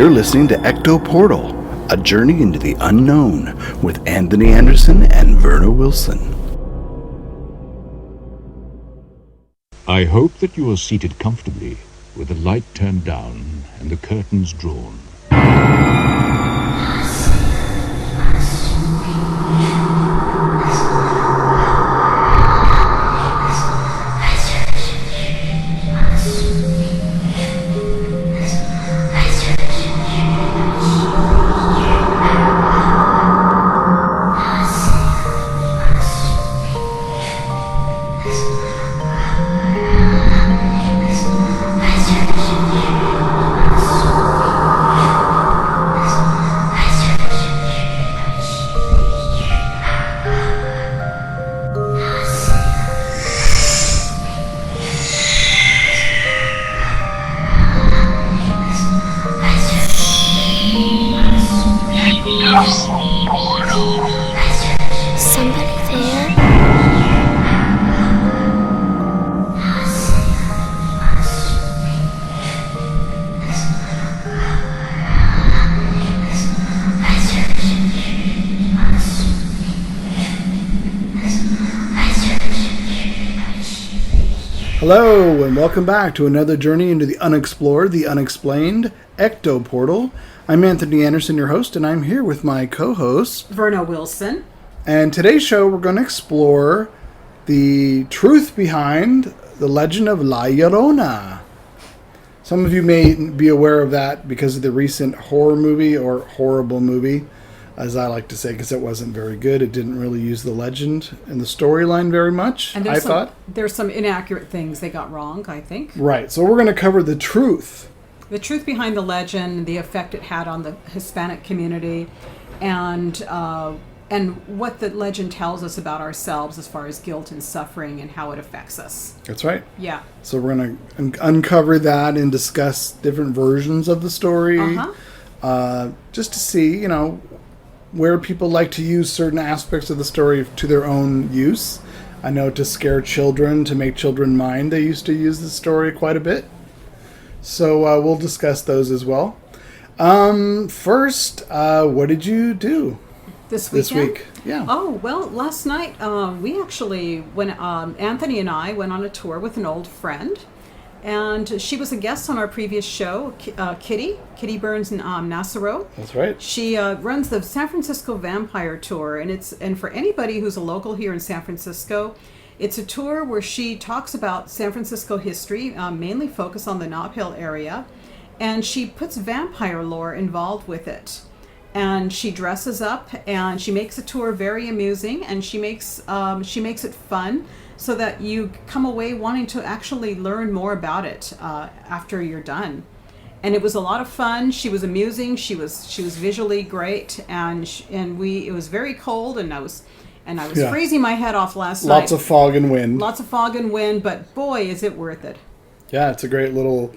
You're listening to Ecto Portal, a journey into the unknown with Anthony Anderson and Verna Wilson. I hope that you are seated comfortably, with the light turned down and the curtains drawn. Hello, and welcome back to another journey into the unexplored, the unexplained, Ecto Portal. I'm Anthony Anderson, your host, and I'm here with my co-host, Verna Wilson. And today's show, we're going to explore the truth behind the legend of La Llorona. Some of you may be aware of that because of the recent horror movie, or horrible movie, as I like to say, because it wasn't very good. It didn't really use the legend and the storyline very much, And I thought. there's some inaccurate things they got wrong, I think. Right, so we're going to cover the truth. The truth behind the legend, the effect it had on the Hispanic community, and what the legend tells us about ourselves as far as guilt and suffering and how it affects us. That's right. Yeah. So we're going to uncover that and discuss different versions of the story, just to see, where people like to use certain aspects of the story to their own use. I know to scare children, to make children mind, they used to use the story quite a bit. So we'll discuss those as well. First, what did you do This week? Yeah. Oh, well, last night we actually, Anthony and I went on a tour with an old friend. And she was a guest on our previous show, Kitty Burns Nassaro. That's right. She runs the San Francisco Vampire Tour, and for anybody who's a local here in San Francisco, it's a tour where she talks about San Francisco history, mainly focused on the Nob Hill area, and she puts vampire lore involved with it. And she dresses up, and she makes the tour very amusing, and she makes it fun, so that you come away wanting to actually learn more about it after you're done. And it was a lot of fun. She was amusing. She was visually great, and it was very cold, and I was freezing my head off last night. Lots of fog and wind. Lots of fog and wind, but boy, is it worth it. Yeah, it's a great little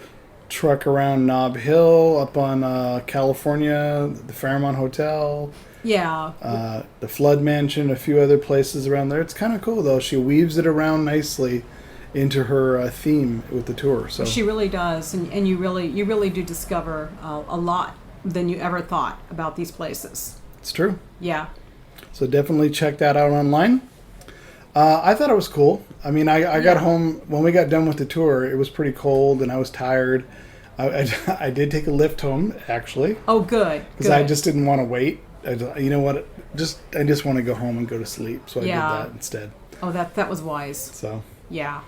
truck around Nob Hill, up on California, the Fairmont Hotel. Yeah. The Flood Mansion, a few other places around there. It's kind of cool, though. She weaves it around nicely into her theme with the tour. So she really does, and you really do discover a lot than you ever thought about these places. It's true. Yeah. So definitely check that out online. I thought it was cool. I mean, I got home, when we got done with the tour, it was pretty cold and I was tired. I did take a lift home, actually. Oh, good. Because I just didn't want to wait. You know what? I just want to go home and go to sleep. So I did that instead. Oh, that was wise. So yeah.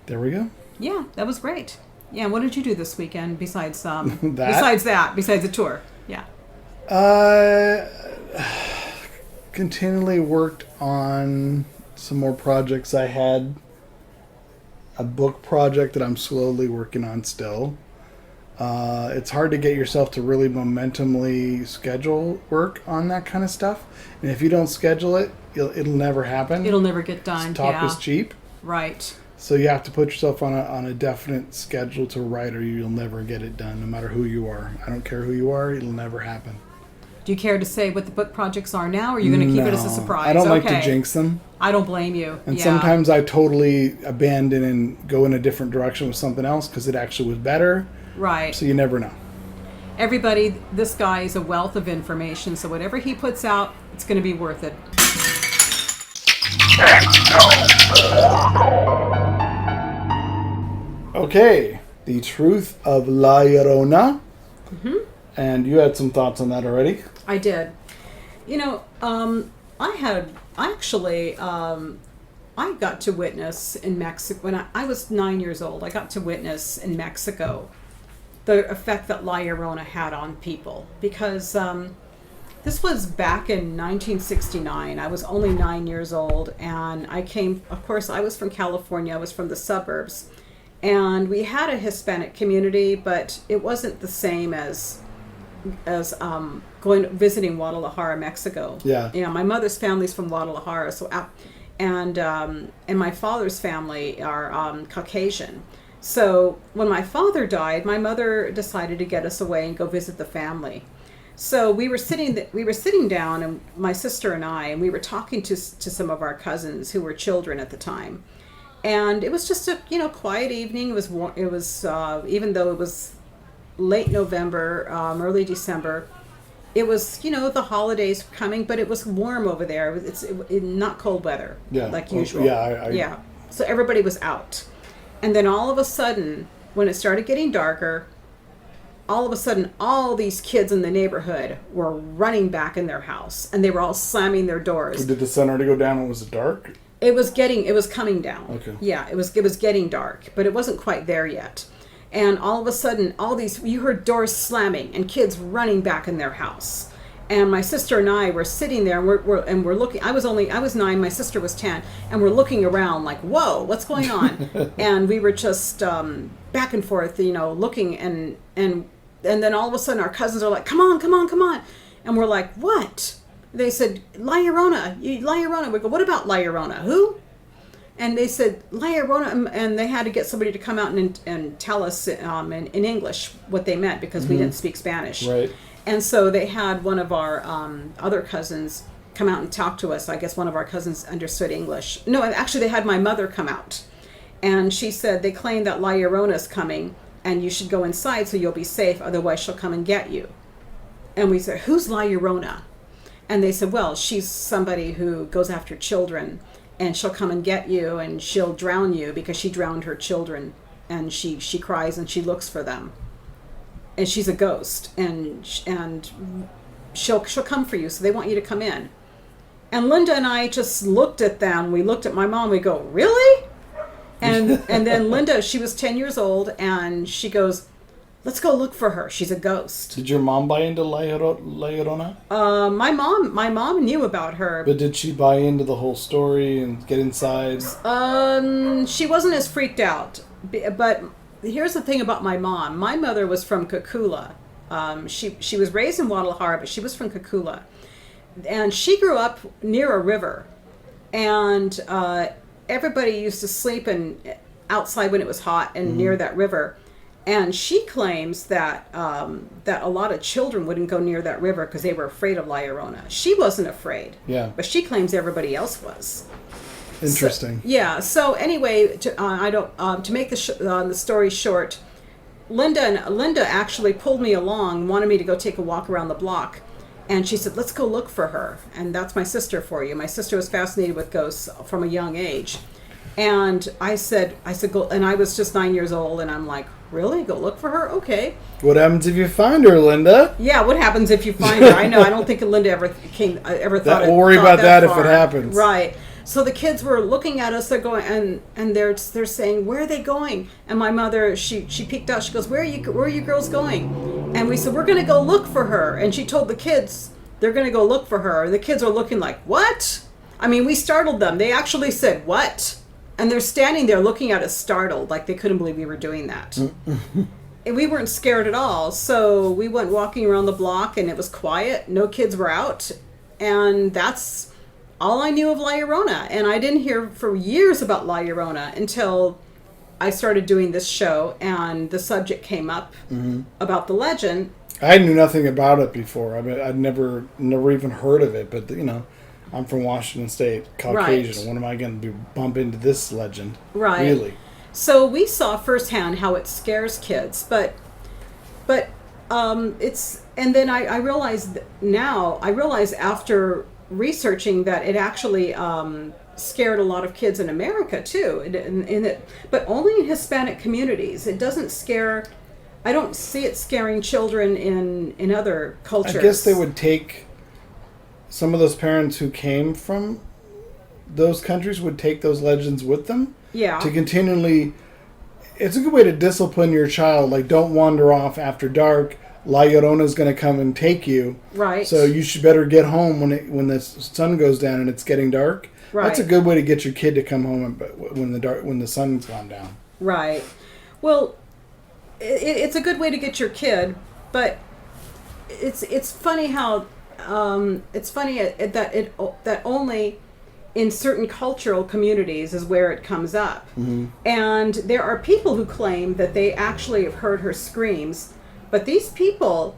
There we go. Yeah, that was great. Yeah, what did you do this weekend besides besides the tour? Yeah. Continually worked on some more projects. I had a book project that I'm slowly working on still. It's hard to get yourself to really momentumly schedule work on that kind of stuff. And if you don't schedule it, it'll never happen. It'll never get done. Talk is cheap. Right. So you have to put yourself on a definite schedule to write, or you'll never get it done, no matter who you are. I don't care who you are, it'll never happen. Do you care to say what the book projects are now, or are you going to keep it as a surprise? I don't like to jinx them. I don't blame you. And sometimes I totally abandon and go in a different direction with something else because it actually was better. Right. So you never know. everybody, this guy is a wealth of information, so whatever he puts out, it's going to be worth it. Okay, the truth of La Llorona. And you had some thoughts on that already. I did. You know, I got to witness in Mexico, when I was 9 years old, I got to witness in Mexico the effect that La Llorona had on people. Because this was back in 1969. I was only 9 years old, and of course, I was from California. I was from the suburbs. And we had a Hispanic community, but it wasn't the same as visiting Guadalajara, Mexico. Yeah. You know, my mother's family's from Guadalajara, and my father's family are Caucasian. So when my father died, my mother decided to get us away and go visit the family. So we were sitting down, and my sister and I, and we were talking to some of our cousins who were children at the time. And it was just a quiet evening. It was even though it was late November, early December, it was the holidays coming, but it was warm over there. It's not cold weather, like usual. Yeah. So everybody was out, and then all of a sudden, when it started getting darker, all these kids in the neighborhood were running back in their house, and they were all slamming their doors. Did the sun already go down, and was it dark? It was coming down. Okay. Yeah, it was getting dark, but it wasn't quite there yet. And all of a sudden, you heard doors slamming and kids running back in their house. And my sister and I were sitting there, and we're looking. I was 9, my sister was 10, and we're looking around like, whoa, what's going on? And we were just back and forth, looking, and then all of a sudden our cousins are like, come on. And we're like, what? They said, La Llorona. La Llorona. We go, what about La Llorona? Who? And they said, La Llorona. And they had to get somebody to come out and tell us in English what they meant, because we didn't speak Spanish. Right. And so they had one of our other cousins come out and talk to us. I guess one of our cousins understood English. No, actually they had my mother come out. And she said, they claim that La Llorona's coming, and you should go inside so you'll be safe, otherwise she'll come and get you. And we said, who's La Llorona? And they said, well, she's somebody who goes after children, and she'll come and get you, and she'll drown you because she drowned her children, and she cries and she looks for them. And she's a ghost, and she'll come for you, so they want you to come in. And Linda and I just looked at them. We looked at my mom. We go, really? And then Linda, she was 10 years old, and she goes, let's go look for her. She's a ghost. Did your mom buy into La Llorona? My mom knew about her. But did she buy into the whole story and get inside? She wasn't as freaked out. But here's the thing about my mom. My mother was from Cocula. She was raised in Guadalajara, but she was from Cocula. And she grew up near a river. And everybody used to sleep outside when it was hot and near that river. And she claims that that a lot of children wouldn't go near that river because they were afraid of La Llorona. She wasn't afraid. Yeah. But she claims everybody else was. Interesting. So anyway, to make the story short, Linda actually pulled me along, wanted me to go take a walk around the block, and she said, "Let's go look for her." And that's my sister for you. My sister was fascinated with ghosts from a young age. And I said, go, and I was just 9 years old, and I'm like, really? Go look for her? Okay. What happens if you find her, Linda? Yeah, what happens if you find her? I know. I don't think Linda ever thought. We'll worry about that if it happens. Right. So the kids were looking at us. They're going, and they're saying, where are they going? And my mother, she peeked out. She goes, where are you girls going? And we said, we're going to go look for her. And she told the kids they're going to go look for her. And the kids are looking like, what? I mean, we startled them. They actually said, what? And they're standing there looking at us startled, like they couldn't believe we were doing that. And we weren't scared at all. So we went walking around the block, and it was quiet. No kids were out. And that's all I knew of La Llorona. And I didn't hear for years about La Llorona until I started doing this show, and the subject came up about the legend. I knew nothing about it before. I mean, I'd never even heard of it. But, I'm from Washington State, Caucasian. Right. When am I going to bump into this legend? Right. Really? So we saw firsthand how it scares kids, but And then I realized after researching that it actually scared a lot of kids in America too, but only in Hispanic communities. It doesn't scare. I don't see it scaring children in other cultures. I guess they would take some of those parents who came from those countries would take those legends with them. Yeah. To continually, it's a good way to discipline your child. Like, don't wander off after dark. La Llorona is going to come and take you. Right. So you should better get home when the sun goes down and it's getting dark. Right. That's a good way to get your kid to come home when the sun's gone down. Right. Well, it's a good way to get your kid, but it's funny how that only in certain cultural communities is where it comes up. Mm-hmm. And there are people who claim that they actually have heard her screams, but these people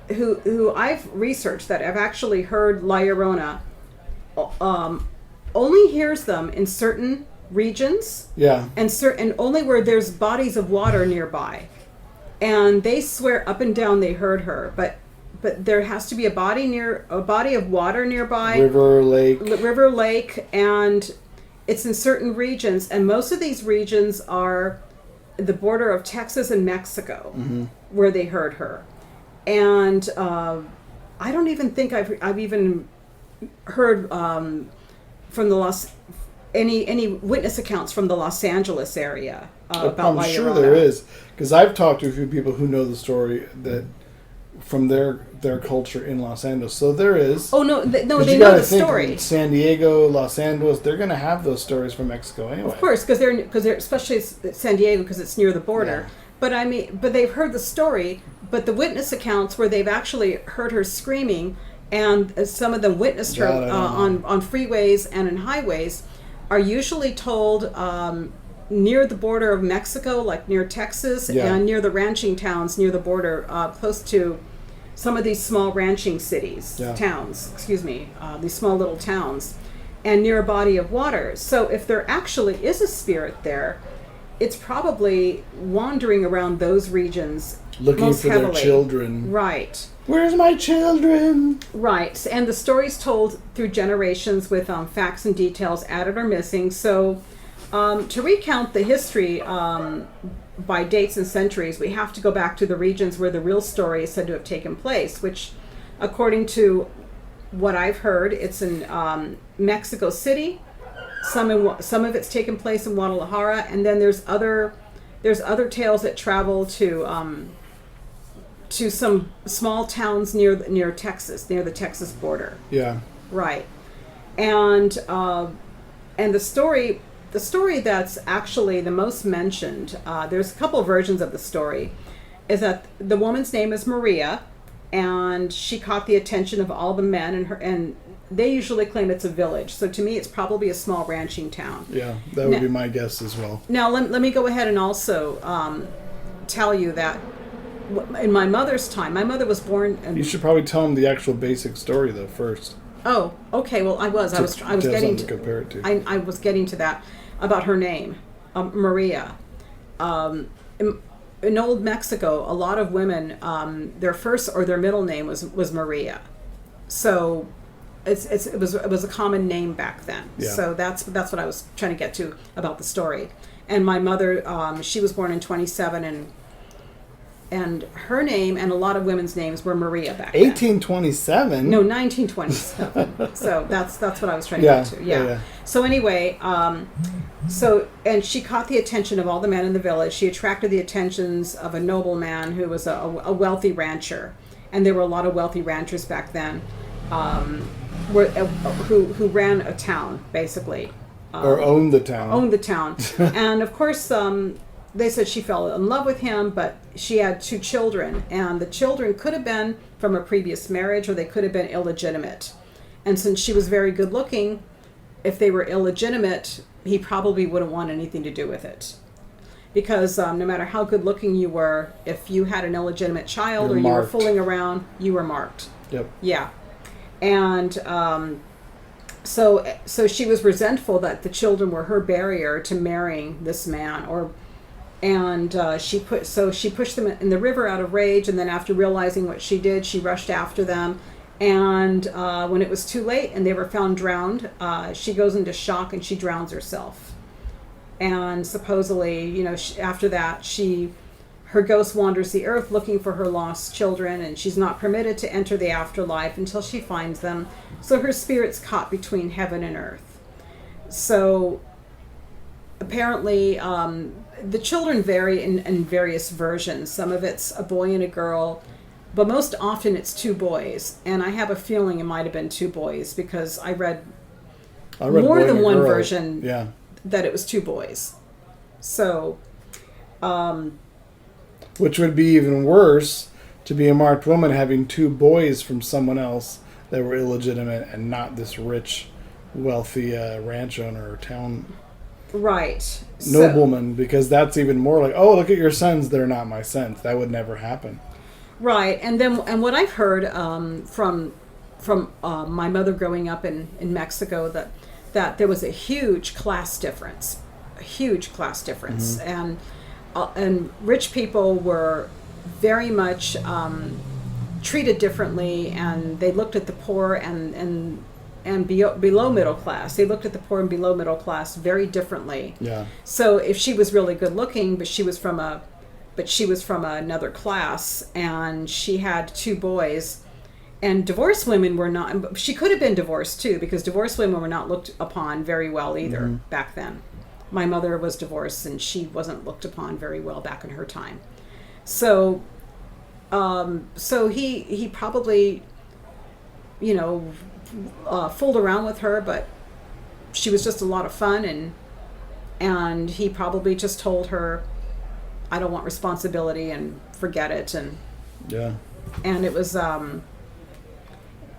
who I've researched that have actually heard La Llorona only hears them in certain regions. Yeah. And only where there's bodies of water nearby. And they swear up and down they heard her, but there has to be a body of water nearby. River, lake, and it's in certain regions, and most of these regions are the border of Texas and Mexico, mm-hmm. where they heard her. And I don't even think I've even heard from any witness accounts from the Los Angeles area about La Llorona. I'm sure there is, because I've talked to a few people who know the story that from their culture in Los Angeles. So there is. Oh no, they know the story. San Diego, Los Angeles, they're going to have those stories from Mexico anyway. Of course, because they're especially San Diego because it's near the border. Yeah. But they've heard the story. But the witness accounts where they've actually heard her screaming, and some of them witnessed her on freeways and in highways, are usually told near the border of Mexico, like near Texas, and near the ranching towns near the border, close to some of these small ranching cities, these small little towns, and near a body of water. So if there actually is a spirit there, it's probably wandering around those regions, looking most for heavily. Their children. Right. Where's my children? Right. And the story's told through generations with facts and details added or missing. So to recount the history by dates and centuries, we have to go back to the regions where the real story is said to have taken place, which, according to what I've heard, it's in Mexico City. Some of it's taken place in Guadalajara, and then there's other tales that travel to some small towns near Texas, near the Texas border. Yeah. Right. And the story that's actually the most mentioned, there's a couple versions of the story, is that the woman's name is Maria, and she caught the attention of all the men, and they usually claim it's a village. So to me, it's probably a small ranching town. Yeah, that would be my guess as well. Now, let me go ahead and also tell you that in my mother's time, my mother was born. You should probably tell them the actual basic story though first. Oh, okay. Well, I was getting to compare it to. I was getting to that about her name, Maria. In old Mexico, a lot of women, their first or their middle name was Maria. So it was a common name back then. Yeah. So that's what I was trying to get to about the story. And my mother, she was born in 1927, and her name and a lot of women's names were Maria back then. 1827? No, 1927. So that's what I was trying to get to. Yeah. So anyway, and she caught the attention of all the men in the village. She attracted the attentions of a nobleman who was a wealthy rancher, and there were a lot of wealthy ranchers back then, who ran a town basically. Or owned the town. And of course, they said she fell in love with him, but she had 2 children, and the children could have been from a previous marriage, or they could have been illegitimate. And since she was very good looking, if they were illegitimate, he probably wouldn't want anything to do with it. Because no matter how good looking you were, if you had an illegitimate child or you were fooling around, you were marked. Yep. Yeah. And so she was resentful that the children were her barrier to marrying this man, or and she pushed them in the river out of rage, and then after realizing what she did, she rushed after them. And when it was too late and they were found drowned, she goes into shock and she drowns herself. And supposedly, after that, her ghost wanders the earth looking for her lost children, and she's not permitted to enter the afterlife until she finds them. So her spirit's caught between heaven and earth. So apparently, the children vary in various versions. Some of it's a boy and a girl, but most often it's two boys. And I have a feeling it might have been two boys because I read more than one version that it was two boys. So, which would be even worse, to be a marked woman having two boys from someone else that were illegitimate and not this rich, wealthy ranch owner or town right nobleman, because that's even more like, oh, look at your sons, they're not my sons. That would never happen. Right. And what I've heard from my mother growing up in Mexico, that there was a huge class difference, Mm-hmm. and rich people were very much treated differently, and they looked at the poor and below middle class. They looked at the poor and below middle class very differently. Yeah. So if she was really good looking, but she was from another class, and she had two boys, and divorced women were not. She could have been divorced too, because divorced women were not looked upon very well either back then. My mother was divorced, and she wasn't looked upon very well back in her time. So, he probably, fooled around with her, but she was just a lot of fun, and he probably just told her, I don't want responsibility and forget it. And it was, and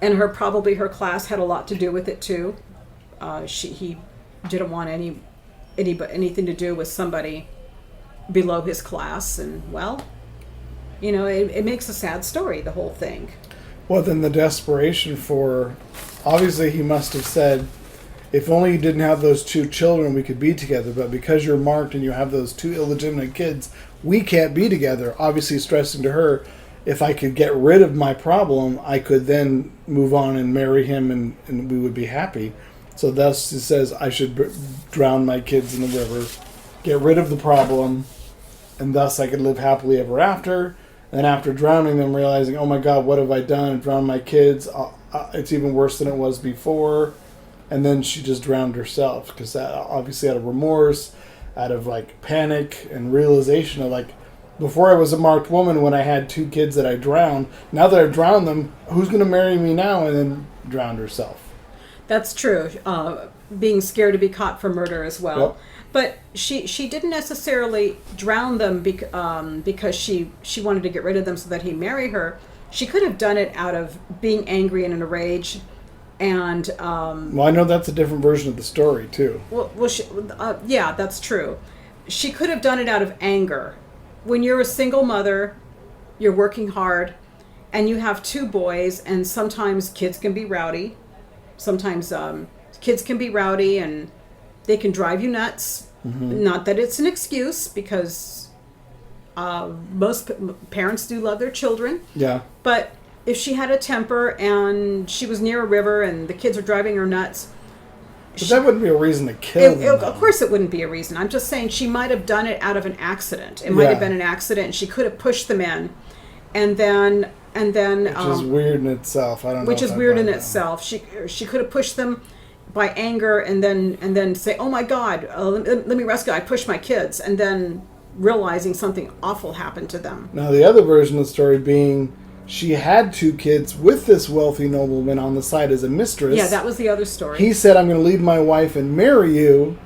her class had a lot to do with it too. He didn't want anything to do with somebody below his class. And it makes a sad story, the whole thing. Well, then the desperation obviously he must have said, if only you didn't have those two children, we could be together. But because you're marked and you have those two illegitimate kids, we can't be together. Obviously stressing to her, if I could get rid of my problem, I could then move on and marry him and we would be happy. So thus it says, I should drown my kids in the river, get rid of the problem, and thus I could live happily ever after. And after drowning them, realizing, oh my God, what have I done? I drowned my kids. It's even worse than it was before. And then she just drowned herself, because obviously out of remorse, out of panic and realization of before I was a marked woman when I had two kids that I drowned. Now that I've drowned them, who's going to marry me now? And then drowned herself. That's true. Being scared to be caught for murder as well. Yep. But she didn't necessarily drown them because she wanted to get rid of them so that he'd marry her. She could have done it out of being angry and in a rage. And well, I know that's a different version of the story too. Yeah, that's true. She could have done it out of anger. When you're a single mother, you're working hard, and you have two boys, and sometimes kids can be rowdy. Sometimes kids can be rowdy, and they can drive you nuts. Mm-hmm. Not that it's an excuse, because most parents do love their children. Yeah. But if she had a temper and she was near a river and the kids are driving her nuts... But that wouldn't be a reason to kill them. Of course it wouldn't be a reason. I'm just saying she might have done it out of an accident. It might have been an accident, and she could have pushed them in. And then... Which is weird in itself. I don't know. Which is weird in itself. She could have pushed them by anger and then say, oh my God, let me rescue. I pushed my kids. And then realizing something awful happened to them. Now the other version of the story being... She had two kids with this wealthy nobleman on the side as a mistress. Yeah, that was the other story. He said, I'm going to leave my wife and marry you.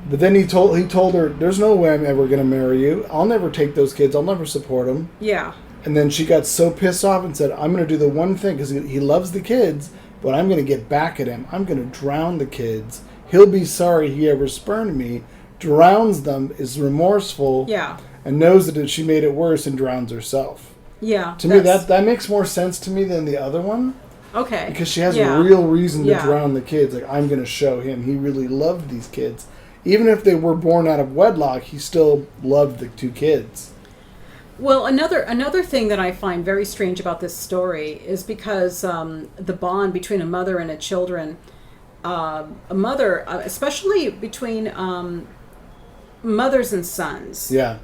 But then he told her, there's no way I'm ever going to marry you. I'll never take those kids. I'll never support them. Yeah. And then she got so pissed off and said, I'm going to do the one thing, because he loves the kids, but I'm going to get back at him. I'm going to drown the kids. He'll be sorry he ever spurned me. Drowns them, is remorseful. Yeah. And knows that she made it worse and drowns herself. Yeah. To me, that makes more sense to me than the other one. Okay. Because she has a real reason to drown the kids. I'm going to show him he really loved these kids. even if they were born out of wedlock, he still loved the two kids. Well, another thing that I find very strange about this story is because the bond between a mother and a children, a mother, especially between mothers and sons. Yeah.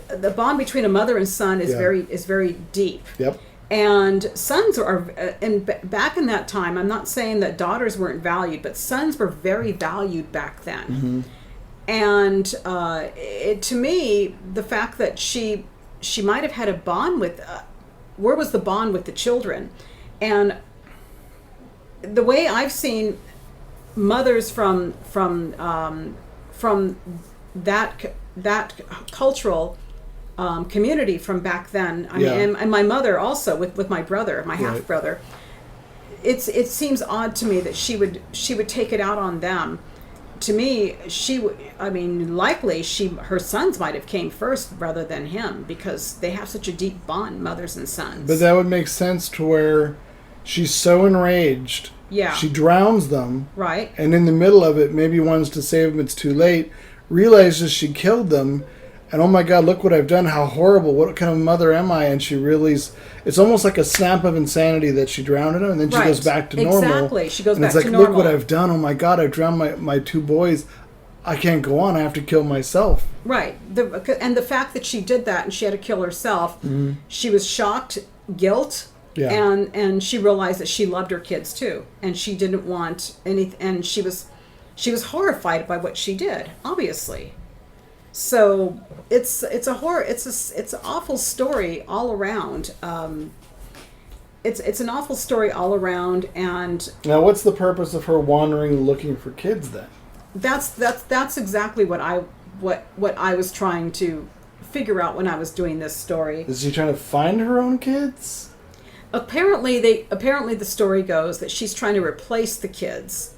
The bond between a mother and son is very deep. Yep. And sons are, and back in that time, I'm not saying that daughters weren't valued, but sons were very valued back then. Mm-hmm. And to me, the fact that she might have had a bond with, where was the bond with the children? And the way I've seen mothers from that cultural community from back then. I mean, and my mother also with my brother, my half brother. It seems odd to me that she would take it out on them. To me, likely her sons might have came first rather than him, because they have such a deep bond, mothers and sons. But that would make sense to where she's so enraged. Yeah. She drowns them. Right. And in the middle of it, maybe wants to save them, it's too late, realizes she killed them, and oh my God, look what I've done, how horrible, what kind of mother am I? And she realizes, it's almost like a snap of insanity that she drowned him, and then she goes back to normal. Exactly, she goes back to normal. And it's like, look what I've done, oh my God, I've drowned my two boys, I can't go on, I have to kill myself. Right. And the fact that she did that and she had to kill herself, she was shocked, guilt, and she realized that she loved her kids too, and she didn't want anything, and she was horrified by what she did, obviously. So it's a horror. It's an awful story all around. It's an awful story all around. And now, what's the purpose of her wandering looking for kids then? That's exactly what I was trying to figure out when I was doing this story. Is she trying to find her own kids? Apparently the story goes that she's trying to replace the kids.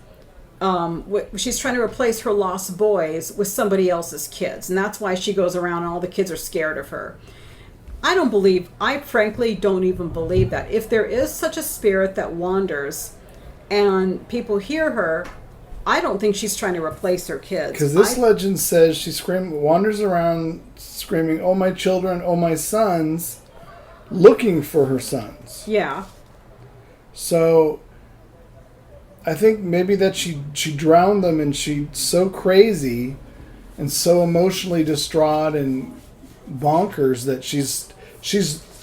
She's trying to replace her lost boys with somebody else's kids, and that's why she goes around and all the kids are scared of her. I frankly don't even believe that. If there is such a spirit that wanders and people hear her, I don't think she's trying to replace her kids. Because this legend says she wanders around screaming, "Oh my children, oh my sons," looking for her sons. Yeah. So I think maybe that she drowned them, and she's so crazy and so emotionally distraught and bonkers that she's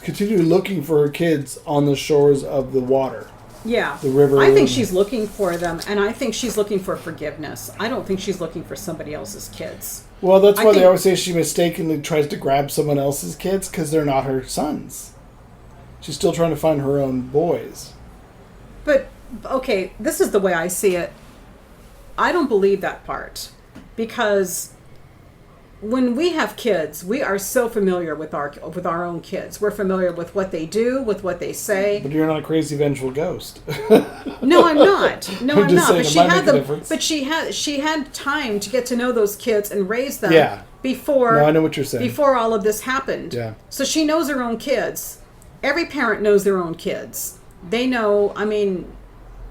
continually looking for her kids on the shores of the water. Yeah. The river. I think she's looking for them, and I think she's looking for forgiveness. I don't think she's looking for somebody else's kids. Well, that's why they always say she mistakenly tries to grab someone else's kids, because they're not her sons. She's still trying to find her own boys. But okay, this is the way I see it. I don't believe that part, because when we have kids, we are so familiar with our own kids. We're familiar with what they do, with what they say. But you're not a crazy vengeful ghost. No, I'm not. No, I'm not. But she she had time to get to know those kids and raise them before. No, I know what you're saying. Before all of this happened. Yeah. So she knows her own kids. Every parent knows their own kids. They know. I mean,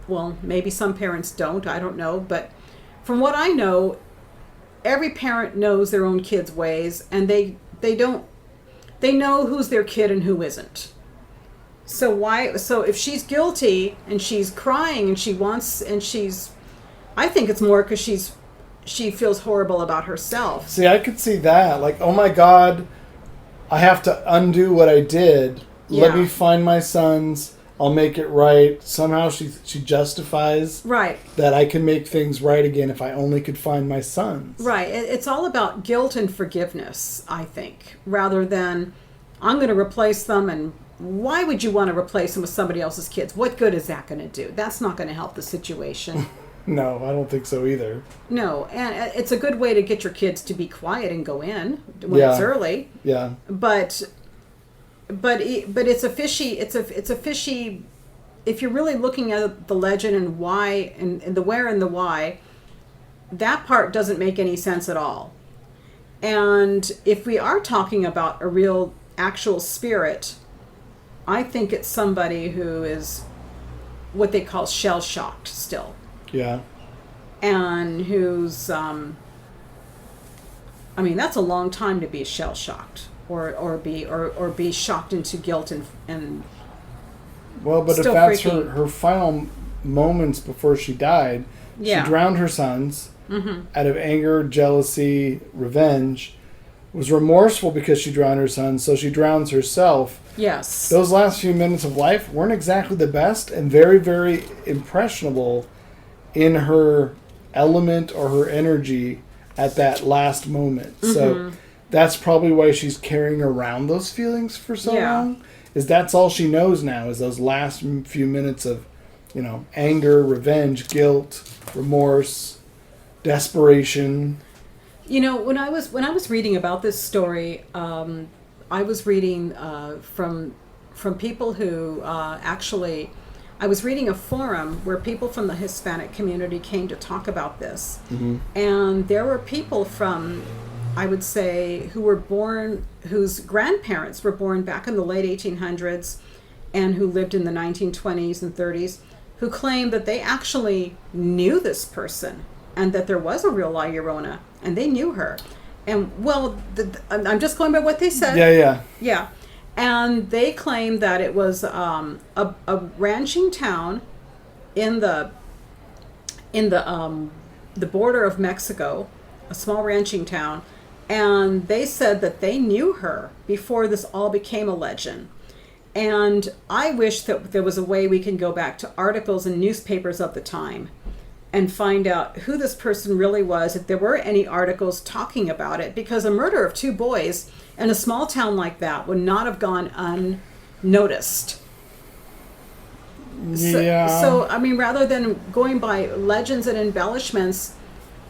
well, maybe some parents don't. I don't know, but from what I know, every parent knows their own kids' ways, and they know who's their kid and who isn't. So if she's guilty and she's crying and I think it's more because she feels horrible about herself. See, I could see that. Like, oh my God, I have to undo what I did. Yeah. Let me find my sons. I'll make it right. Somehow she justifies that I can make things right again if I only could find my sons. Right. It's all about guilt and forgiveness, I think, rather than I'm going to replace them. And why would you want to replace them with somebody else's kids? What good is that going to do? That's not going to help the situation. No, I don't think so either. No, and it's a good way to get your kids to be quiet and go in when it's early. Yeah. But it's a fishy. If you're really looking at the legend and why and the where and the why, that part doesn't make any sense at all. And if we are talking about a real actual spirit, I think it's somebody who is what they call shell shocked still. Yeah. And who's I mean, that's a long time to be shell shocked or be shocked into guilt and Well, but if still that's freaking. her final moments before she died, Yeah. she drowned her sons out of anger, jealousy, revenge, was remorseful because she drowned her sons, so she drowns herself. Yes. Those last few minutes of life weren't exactly the best and very, very impressionable in her element or her energy at that last moment. So that's probably why she's carrying around those feelings for so long. Is that's all she knows now is those last few minutes of, anger, revenge, guilt, remorse, desperation. When I was reading about this story, I was reading from people who actually. I was reading a forum where people from the Hispanic community came to talk about this, and there were people from, I would say, whose grandparents were born back in the late 1800s, and who lived in the 1920s and 30s, who claimed that they actually knew this person and that there was a real La Llorona, and they knew her. And well, I'm just going by what they said. Yeah. And they claimed that it was a ranching town in the border of Mexico, a small ranching town, and they said that they knew her before this all became a legend. And I wish that there was a way we can go back to articles and newspapers of the time and find out who this person really was, if there were any articles talking about it, because a murder of 2 boys in a small town like that would not have gone unnoticed. Yeah. So, I mean, rather than going by legends and embellishments,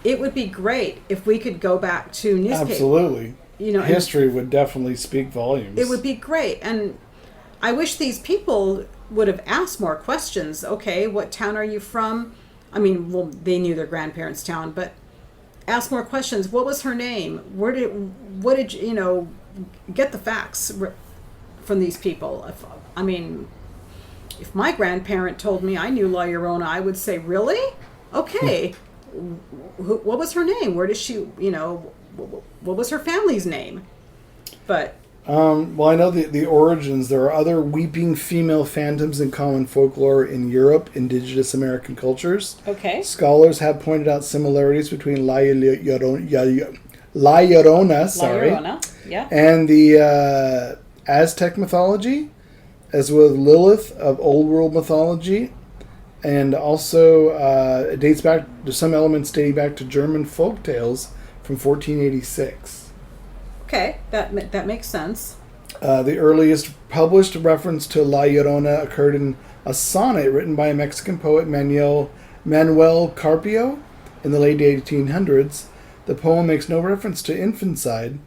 it would be great if we could go back to newspapers. Absolutely. History would definitely speak volumes. It would be great. And I wish these people would have asked more questions. Okay, what town are you from? I mean, well, they knew their grandparents' town, but ask more questions. What was her name? What did you get the facts from these people? If my grandparent told me I knew La Llorona, I would say, really? Okay. What was her name? Where does she, what was her family's name? But well, I know the origins. There are other weeping female phantoms in common folklore in Europe, indigenous American cultures. okay. Scholars have pointed out similarities between La Llorona, La Llorona, yeah. and the Aztec mythology, as well as Lilith of Old World mythology, and also it dates back to some elements dating back to German folk tales from 1486. Okay, that makes sense. The earliest published reference to La Llorona occurred in a sonnet written by a Mexican poet, Manuel Carpio, in the late 1800s. The poem makes no reference to infanticide.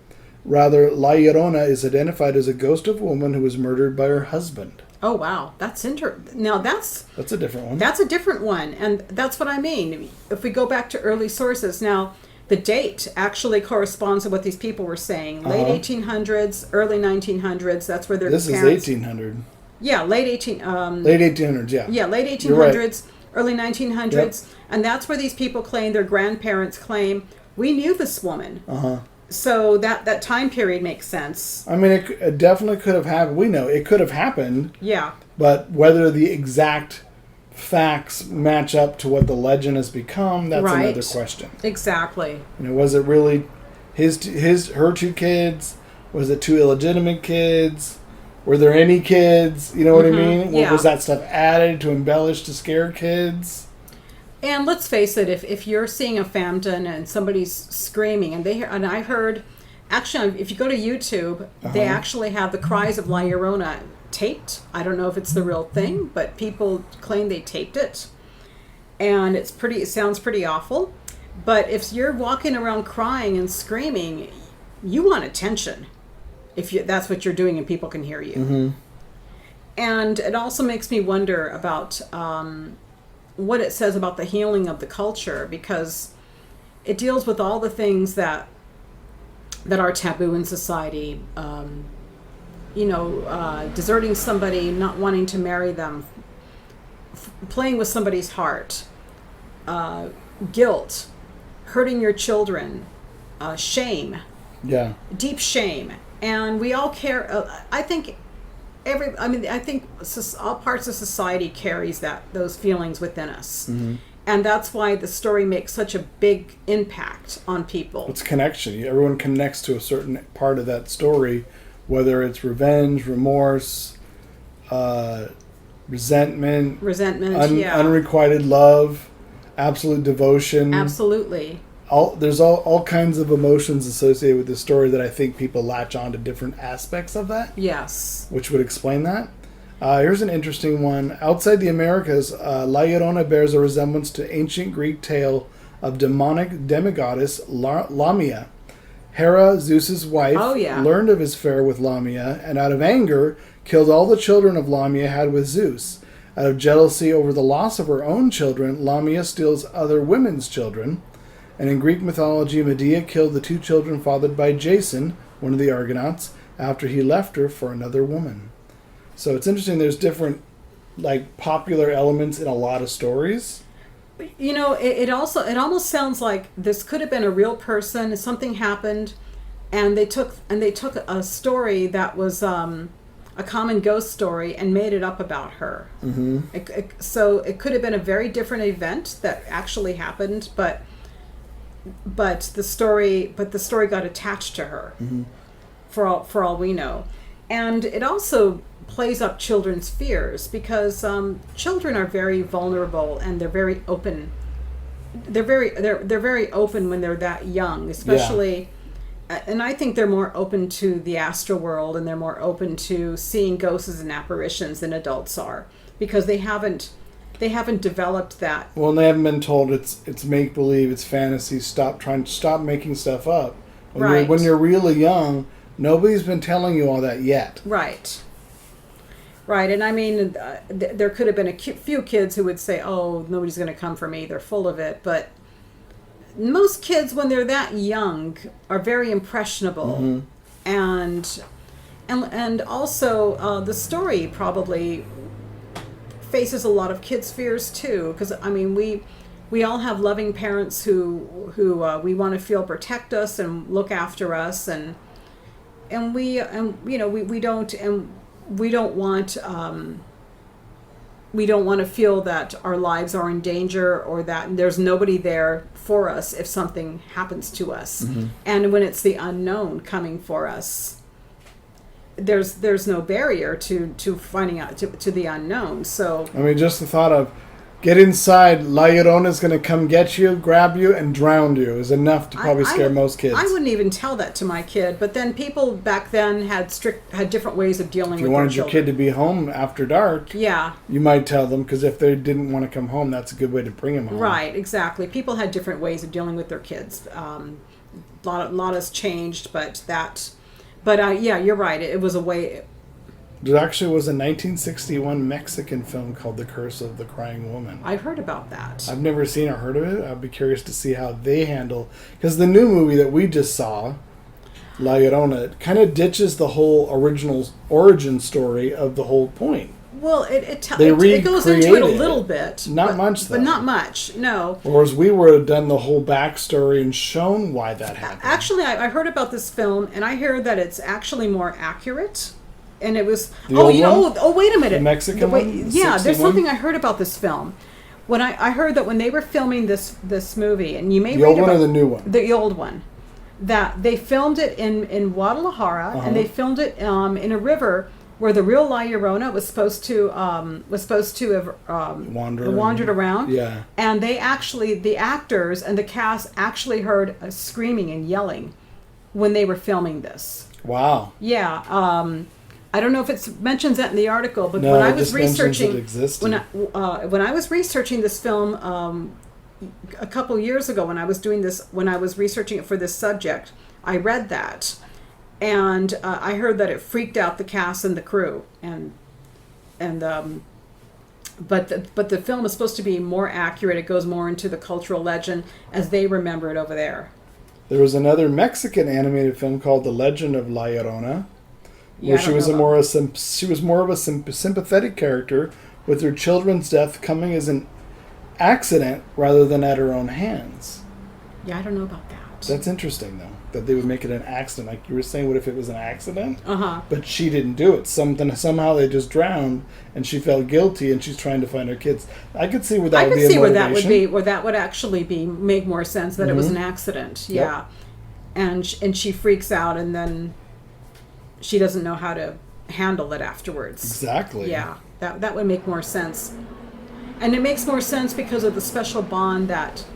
Rather, La Llorona is identified as a ghost of a woman who was murdered by her husband. Oh, wow. Now that's a different one. That's a different one, and that's what I mean. If we go back to early sources, now the date actually corresponds to what these people were saying. Late 1800s, early 1900s. That's where their This parents. is 1800. Yeah, late 1800s. Yeah. Yeah, late 1800s, Right. early 1900s, and that's where these people claim, their grandparents claim, we knew this woman. So that time period makes sense. I mean, it definitely could have happened. We know it could have happened. Yeah. But whether the exact facts match up to what the legend has become, that's Right. another question. Exactly. Was it really her 2 kids? Was it 2 illegitimate kids? Were there any kids? You know what I mean? Yeah. Was that stuff added to embellish to scare kids? And let's face it, if you're seeing a phantom and somebody's screaming, and I heard, actually, if you go to YouTube, they actually have the cries of La Llorona taped. I don't know if it's the real thing, but people claim they taped it, and it sounds pretty awful. But if you're walking around crying and screaming, you want attention. That's what you're doing, and people can hear you. And it also makes me wonder about what it says about the healing of the culture, because it deals with all the things that are taboo in society. Deserting somebody, not wanting to marry them, playing with somebody's heart, guilt, hurting your children, shame, Yeah. deep shame, and we all care. I think all parts of society carries those feelings within us, and that's why the story makes such a big impact on people. It's connection. Everyone connects to a certain part of that story, whether it's revenge, remorse, resentment, unrequited love, absolute devotion. Absolutely. There's all kinds of emotions associated with the story that I think people latch on to different aspects of that. Yes. Which would explain that. Here's an interesting one. Outside the Americas, La Llorona bears a resemblance to ancient Greek tale of demonic demigoddess Lamia. Hera, Zeus's wife, learned of his affair with Lamia, and out of anger, killed all the children of Lamia had with Zeus. Out of jealousy over the loss of her own children, Lamia steals other women's children. And in Greek mythology, Medea killed the 2 children fathered by Jason, one of the Argonauts, after he left her for another woman. So it's interesting, there's different popular elements in a lot of stories. It almost sounds like this could have been a real person. Something happened, and they took a story that was a common ghost story and made it up about her. Mm-hmm. So it could have been a very different event that actually happened, but the story got attached to her. Mm-hmm. For all we know, and it also plays up children's fears because children are very vulnerable and they're very open. They're very open when they're that young, especially. Yeah. And I think they're more open to the astral world and they're more open to seeing ghosts and apparitions than adults are because they haven't developed that. Well, and they haven't been told it's make believe, it's fantasy. Stop making stuff up. When you're really young, nobody's been telling you all that yet. Right. And I mean, there could have been a few kids who would say, "Oh, nobody's going to come for me. They're full of it." But most kids, when they're that young, are very impressionable, and also the story probably faces a lot of kids' fears too. Because I mean, we all have loving parents who we want to feel protect us and look after us, and we don't want to feel that our lives are in danger or that there's nobody there for us if something happens to us. Mm-hmm. And when it's the unknown coming for us, there's no barrier to finding out to the unknown. So I mean, just the thought of get inside, La Llorona's going to come get you, grab you, and drown you is enough to probably scare most kids. I wouldn't even tell that to my kid, but then people back then had different ways of dealing with their children. If you wanted your kid to be home after dark, yeah, you might tell them, because if they didn't want to come home, that's a good way to bring them home. Right, exactly. People had different ways of dealing with their kids. A lot has changed, but yeah, you're right. It was a way. There actually was a 1961 Mexican film called The Curse of the Crying Woman. I've heard about that. I've never seen or heard of it. I'd be curious to see how they handle... Because the new movie that we just saw, La Llorona, kind of ditches the whole original origin story of the whole point. Well, it goes into it a little bit. Not much, though. But not much, no. Whereas we would have done the whole backstory and shown why that happened. Actually, I heard about this film, and I hear that it's actually more accurate. And it was wait a minute, the Mexican one? Yeah, there's something I heard about this film. When I heard that when they were filming this movie, and you may the old one or the new one? The old one, that they filmed it in Guadalajara, and they filmed it in a river where the real La Llorona was supposed to have wandered around. Yeah, and the actors and the cast actually heard screaming and yelling when they were filming this. Wow. Yeah. I don't know if it mentions that in the article, but when I was researching when I was researching this film a couple years ago, when I was researching it for this subject, I read that, and I heard that it freaked out the cast and the crew, but the film is supposed to be more accurate. It goes more into the cultural legend as they remember it over there. There was another Mexican animated film called The Legend of La Llorona. Where she was more of a sympathetic character, with her children's death coming as an accident rather than at her own hands. Yeah, I don't know about that. That's interesting, though, that they would make it an accident. Like you were saying, what if it was an accident? Uh-huh. But she didn't do it. Somehow they just drowned, and she felt guilty, and she's trying to find her kids. I could see where that would be a motivation. Where that would actually make more sense, that it was an accident. Yeah. Yep. And she freaks out, and then she doesn't know how to handle it afterwards. Exactly. Yeah. That would make more sense. And it makes more sense because of the special bond that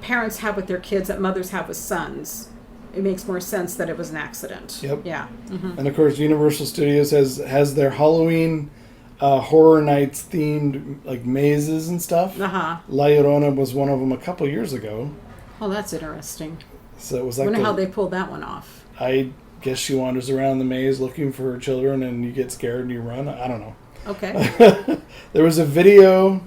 parents have with their kids, that mothers have with sons. It makes more sense that it was an accident. Yep. Yeah. Mm-hmm. And of course, Universal Studios has their Halloween horror nights themed like mazes and stuff. Uh-huh. La Llorona was one of them a couple years ago. Oh, that's interesting. So it was I like wonder how they pulled that one off. I guess she wanders around the maze looking for her children, and you get scared and you run. I don't know. Okay. There was a video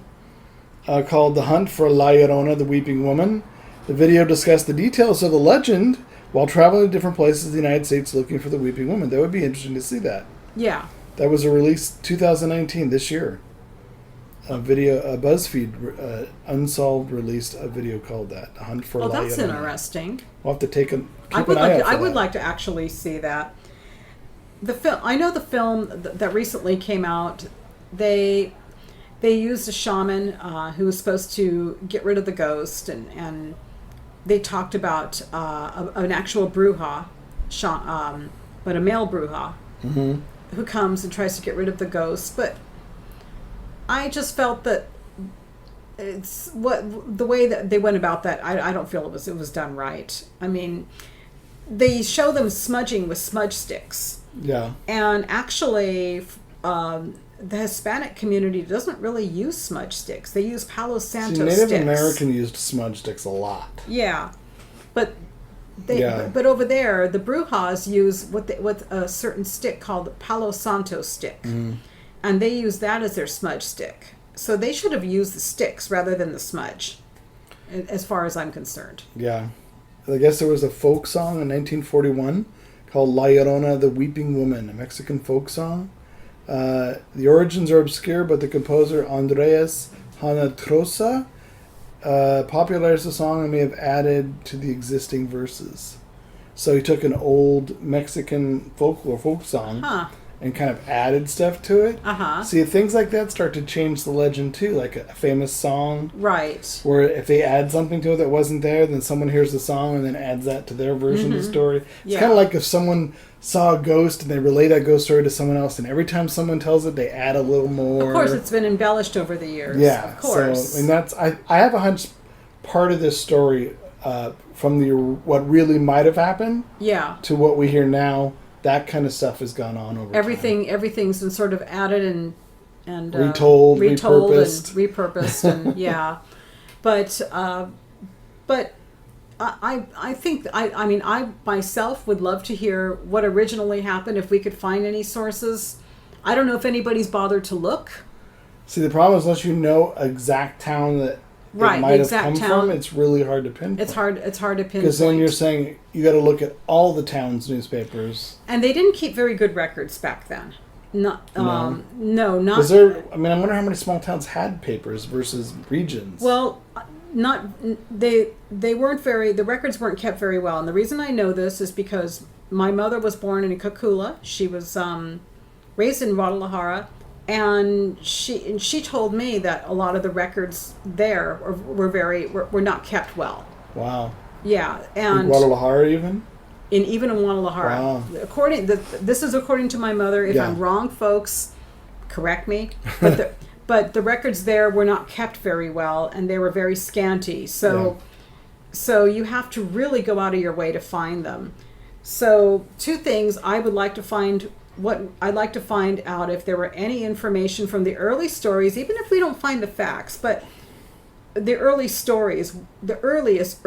called The Hunt for La Llorona, the Weeping Woman. The video discussed the details of the legend while traveling to different places in the United States looking for the Weeping Woman. That would be interesting to see that. Yeah. That was a release 2019, this year. A BuzzFeed Unsolved released a video called that, The Hunt for La Llorona. Well, that's interesting. We'll have to keep an eye out for I would that. like to actually see that. I know the film that recently came out. They used a shaman who was supposed to get rid of the ghost, and they talked about an actual bruja, but a male bruja, who comes and tries to get rid of the ghost. But I just felt that the way that they went about that, I don't feel it was done right. I mean, they show them smudging with smudge sticks. Yeah. And actually, the Hispanic community doesn't really use smudge sticks. They use Palo Santo Native sticks. American used smudge sticks a lot. Yeah, but but over there, the Brujas use what a certain stick called the Palo Santo stick, and they use that as their smudge stick. So they should have used the sticks rather than the smudge, as far as I'm concerned. Yeah. I guess there was a folk song in 1941 called La Llorona, the Weeping Woman, a Mexican folk song. The origins are obscure, but the composer Andres Hanatrosa popularized the song and may have added to the existing verses. So he took an old Mexican folklore folk song and kind of added stuff to it. See, things like that start to change the legend too, like a famous song. Right. Where if they add something to it that wasn't there, then someone hears the song and then adds that to their version of the story. It's kind of like if someone saw a ghost and they relay that ghost story to someone else, and every time someone tells it, they add a little more. Of course, it's been embellished over the years. Yeah, of course. So, and that's I have a hunch part of this story from what really might have happened to what we hear now. That kind of stuff has gone on over time. Everything's been sort of added and retold, repurposed, and yeah. But I think I myself would love to hear what originally happened if we could find any sources. I don't know if anybody's bothered to look. See, the problem is unless you know exact town that it might have come from, it's really hard to pinpoint. It's hard to pinpoint. Because then you're saying you got to look at all the town's newspapers. And they didn't keep very good records back then. Not. Was there? I mean, I wonder how many small towns had papers versus regions. Well, they weren't very. The records weren't kept very well. And the reason I know this is because my mother was born in Cocula. She was raised in Guadalajara. And she told me that a lot of the records there were not kept well. Wow. Yeah, and in Guadalajara even in Guadalajara. Wow. This is according to my mother. If I'm wrong, folks, correct me. But the records there were not kept very well, and they were very scanty. So you have to really go out of your way to find them. So two things I would like to find. What I'd like to find out if there were any information from the early stories, even if we don't find the facts, but the early stories, the earliest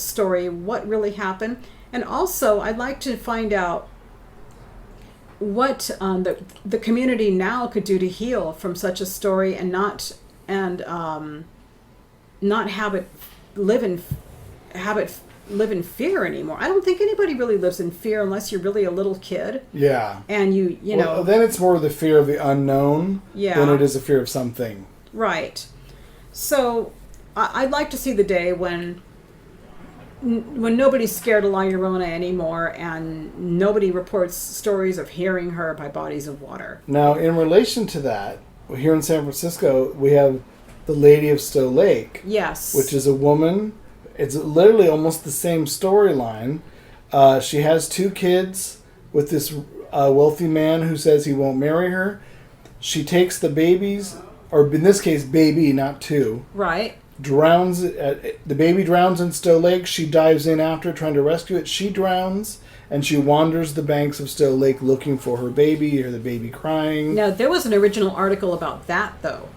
story, what really happened. And also, I'd like to find out what the community now could do to heal from such a story and not have it live in fear anymore. I don't think anybody really lives in fear unless you're really a little kid. Yeah. And you know. Then it's more the fear of the unknown than it is a fear of something. Right. So I'd like to see the day when when nobody's scared of La Llorona anymore, and nobody reports stories of hearing her by bodies of water. Now, in relation to that, here in San Francisco, we have the Lady of Stowe Lake. Yes. Which is a woman. It's literally almost the same storyline. She has 2 kids with this wealthy man who says he won't marry her. She takes the babies, or in this case, baby, not 2. Right. Drowns. The baby drowns in Stowe Lake. She dives in after, trying to rescue it. She drowns, and she wanders the banks of Stowe Lake looking for her baby. You hear the baby crying. Now, there was an original article about that, though.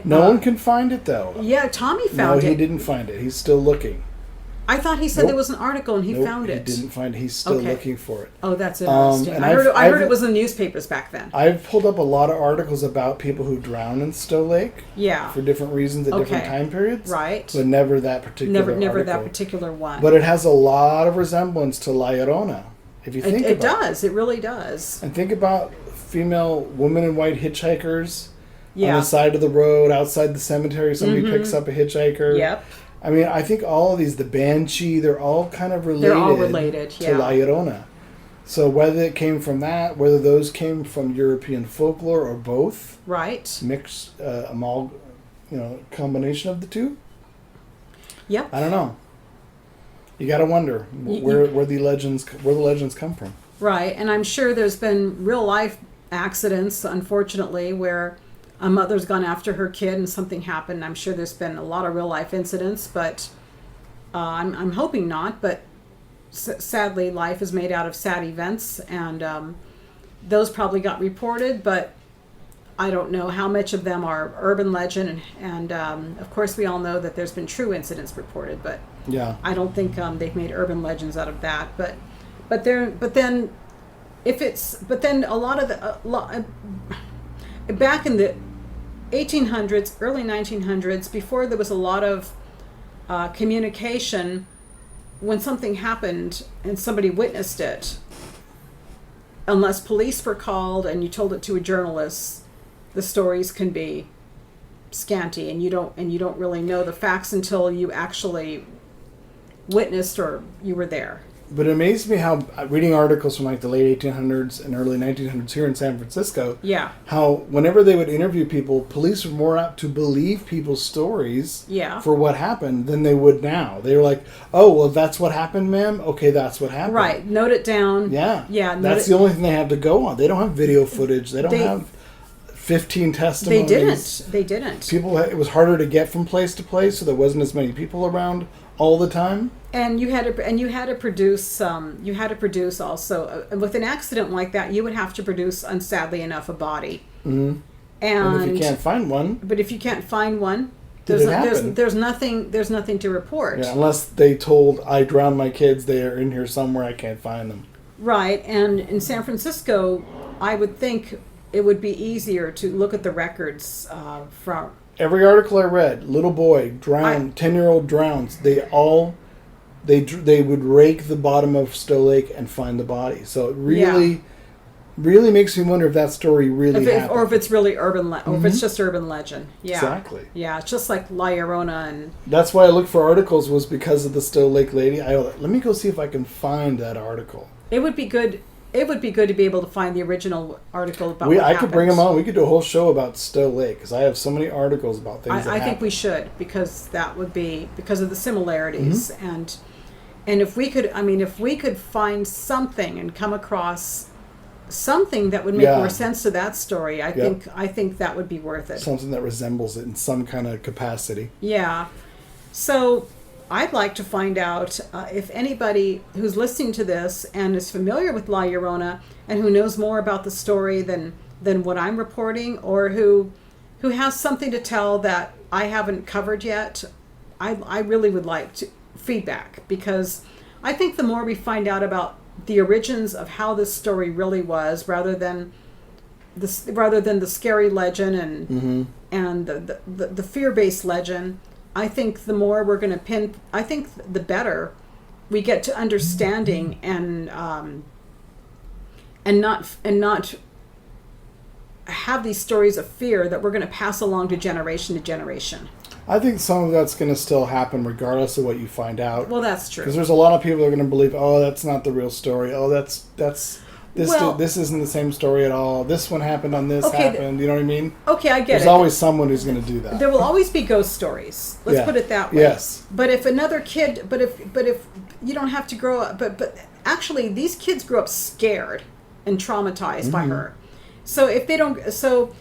No one can find it, though. Yeah, Tommy found it. No, he didn't find it. He's still looking. I thought he said there was an article and he found it. He didn't find it. He's still looking for it. Oh, that's interesting. And I heard it was in the newspapers back then. I've pulled up a lot of articles about people who drown in Stowe Lake. Yeah. For different reasons at different time periods. Right. But never that particular Never article. that particular one. But it has a lot of resemblance to La Llorona, if you think about it. It does. It really does. And think about female women in white hitchhikers on Yeah. the side of the road, outside the cemetery. Somebody picks up a hitchhiker. Yep. I mean, I think all of these, the Banshee, they're all kind of related. They're all related, to La Llorona. So whether it came from that, whether those came from European folklore or both, Right. mixed, combination of the two. Yep. I don't know. You got to wonder where the legends come from. Right, and I'm sure there's been real life accidents, unfortunately, where a mother's gone after her kid and something happened. I'm sure there's been a lot of real life incidents, but I'm hoping not. But sadly, life is made out of sad events, and those probably got reported, but I don't know how much of them are urban legend. And of course, we all know that there's been true incidents reported, but Yeah. I don't think they've made urban legends out of that. But then a lot of back in the 1800s, early 1900s, before there was a lot of communication, when something happened and somebody witnessed it, unless police were called and you told it to a journalist, the stories can be scanty, and you don't really know the facts until you actually witnessed or you were there. But it amazed me how, reading articles from like the late 1800s and early 1900s here in San Francisco, Yeah. how whenever they would interview people, police were more apt to believe people's stories Yeah. for what happened than they would now. They were like, oh, well, that's what happened, ma'am? Okay, that's what happened. Right. Note it down. Yeah. Yeah. That's the only thing they have to go on. They don't have video footage. They don't have 15 testimonies. They didn't. People, it was harder to get from place to place, so there wasn't as many people around all the time. And you had to produce also with an accident like that, you would have to produce, sadly enough, a body. Mm-hmm. And if you can't find one, there's nothing to report. Yeah, unless they told, I drowned my kids, they are in here somewhere, I can't find them. Right. And in San Francisco, I would think it would be easier to look at the records from every article I read. Little boy drowned, 10-year-old drowns. They would rake the bottom of Stowe Lake and find the body. So it really makes me wonder if that story really happened, or if it's really or if it's just urban legend. Yeah, exactly. Yeah, it's just like La Llorona, and that's why I looked for articles, was because of the Stowe Lake lady. Let me go see if I can find that article. It would be good. It would be good to be able to find the original article about what I happened. could bring them on. We could do a whole show about Stowe Lake, because I have so many articles about things that happened. I think we should, because that would be because of the similarities, and if we could find something and come across something that would make more sense to that story, I think that would be worth it. Something that resembles it in some kind of capacity. Yeah. So I'd like to find out if anybody who's listening to this and is familiar with La Llorona and who knows more about the story than what I'm reporting, or who has something to tell that I haven't covered yet. I really would like feedback, because I think the more we find out about the origins of how this story really was, rather than the scary legend and the fear-based legend, I think the more we're going to I think the better we get to understanding and not have these stories of fear that we're going to pass along to generation. I think some of that's going to still happen regardless of what you find out. Well, that's true. Because there's a lot of people that are going to believe, oh, that's not the real story. Oh, this isn't the same story at all. This one happened on this happened. You know what I mean? Okay, I get There's it. always someone who's going to do that. There will always be ghost stories. Let's put it that way. Yes. But if another kid, but if you don't have to grow up, but actually these kids grew up scared and traumatized by her. So if they don't, so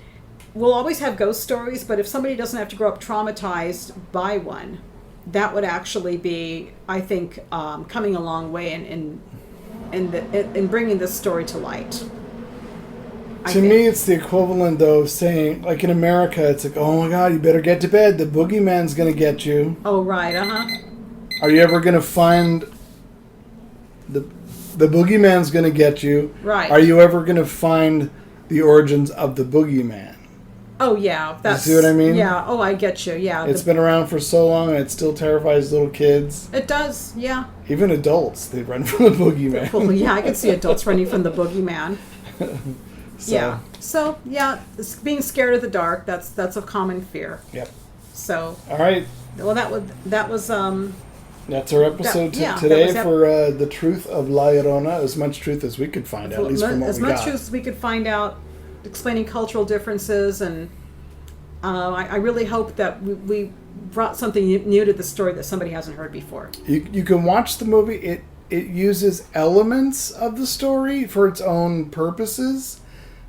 we'll always have ghost stories. But if somebody doesn't have to grow up traumatized by one, that would actually be, I think, coming a long way in bringing this story to light. To me, it's the equivalent, though, of saying, like in America, it's like, oh my God, you better get to bed. The boogeyman's going to get you. Oh, right, Are you ever going to find the boogeyman's going to get you? Right. Are you ever going to find the origins of the boogeyman? Oh, yeah. That's, you see what I mean? Yeah. Oh, I get you. Yeah. It's been around for so long, and it still terrifies little kids. It does, yeah. Even adults, they run from the boogeyman. Well, yeah, I can see adults running from the boogeyman. So. Yeah. So, yeah, being scared of the dark, that's a common fear. Yep. So. All right. Well, that was That's our episode today for the truth of La Llorona. As much truth as we could find out, at least from what we got. As much truth as we could find out, explaining cultural differences, and I really hope that we brought something new to the story that somebody hasn't heard before. You can watch the movie. It uses elements of the story for its own purposes,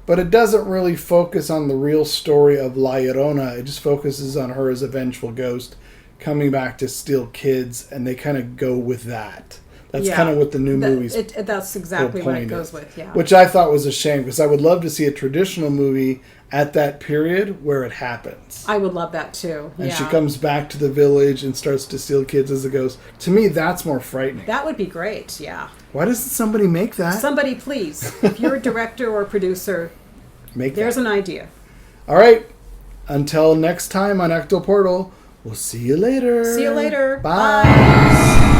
but it doesn't really focus on the real story of La Llorona. It just focuses on her as a vengeful ghost coming back to steal kids, and they kind of go with that. That's kind of what the new movies. That's exactly what it goes with. Yeah. Which I thought was a shame, because I would love to see a traditional movie at that period where it happens. I would love that too. And she comes back to the village and starts to steal kids as a ghost. To me, that's more frightening. That would be great. Yeah. Why doesn't somebody make that? Somebody, please. If you're a director or producer, there's an idea. All right. Until next time on Ecto Portal, we'll see you later. See you later. Bye. Bye.